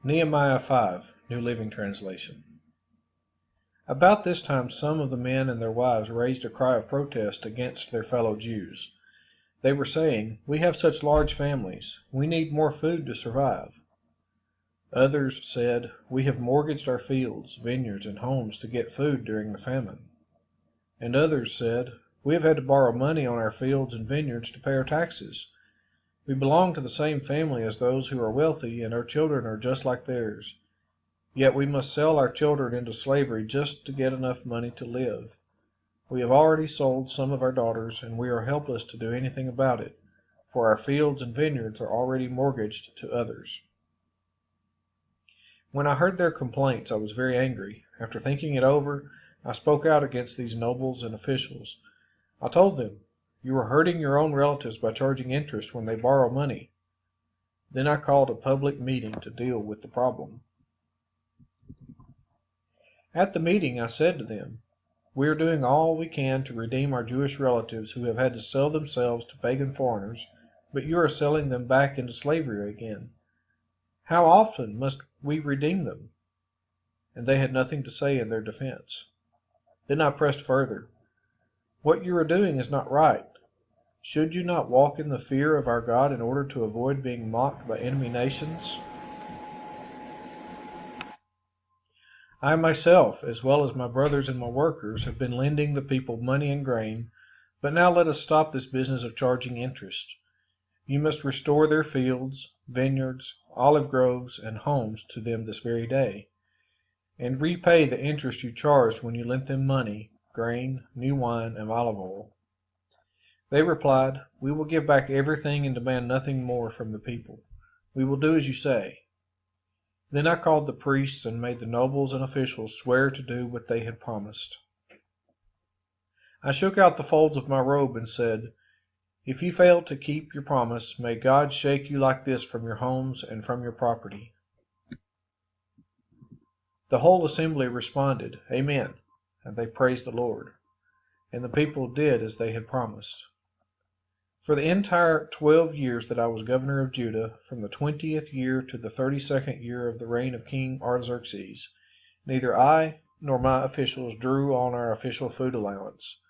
Nehemiah 5, New Living Translation. About this time some of the men and their wives raised a cry of protest against their fellow Jews. They were saying, "We have such large families. We need more food to survive." Others said, "We have mortgaged our fields, vineyards, and homes to get food during the famine." And others said, "We have had to borrow money on our fields and vineyards to pay our taxes. We belong to the same family as those who are wealthy, and our children are just like theirs. Yet we must sell our children into slavery just to get enough money to live. We have already sold some of our daughters, and we are helpless to do anything about it, for our fields and vineyards are already mortgaged to others." When I heard their complaints, I was very angry. After thinking it over, I spoke out against these nobles and officials. I told them, "You are hurting your own relatives by charging interest when they borrow money." Then I called a public meeting to deal with the problem. At the meeting, I said to them, "We are doing all we can to redeem our Jewish relatives who have had to sell themselves to pagan foreigners, but you are selling them back into slavery again. How often must we redeem them?" And they had nothing to say in their defense. Then I pressed further. "What you are doing is not right. Should you not walk in the fear of our God in order to avoid being mocked by enemy nations? I myself, as well as my brothers and my workers, have been lending the people money and grain, but now let us stop this business of charging interest. You must restore their fields, vineyards, olive groves, and homes to them this very day, and repay the interest you charged when you lent them money, grain, new wine, and olive oil." They replied, "We will give back everything and demand nothing more from the people. We will do as you say." Then I called the priests and made the nobles and officials swear to do what they had promised. I shook out the folds of my robe and said, "If you fail to keep your promise, may God shake you like this from your homes and from your property." The whole assembly responded, "Amen," and they praised the Lord. And the people did as they had promised. For the entire 12 years that I was governor of Judah, from the 20th year to the 32nd year of the reign of King Artaxerxes, neither I nor my officials drew on our official food allowance.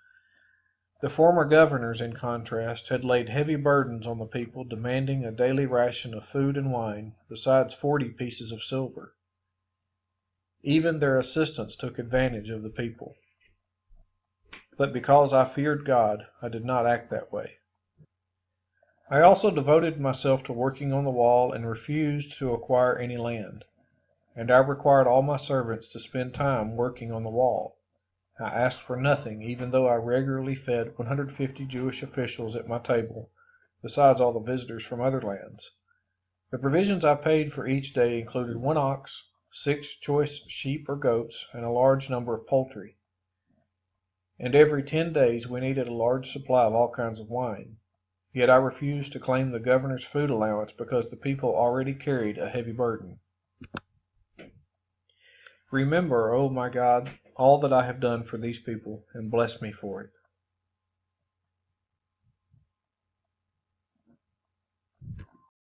The former governors, in contrast, had laid heavy burdens on the people, demanding a daily ration of food and wine, besides 40 pieces of silver. Even their assistants took advantage of the people. But because I feared God, I did not act that way. I also devoted myself to working on the wall and refused to acquire any land. And I required all my servants to spend time working on the wall. I asked for nothing, even though I regularly fed 150 Jewish officials at my table, besides all the visitors from other lands. The provisions I paid for each day included 1 ox, 6 choice sheep or goats, and a large number of poultry. And every 10 days we needed a large supply of all kinds of wine. Yet I refused to claim the governor's food allowance because the people already carried a heavy burden. Remember, O my God, all that I have done for these people, and bless me for it.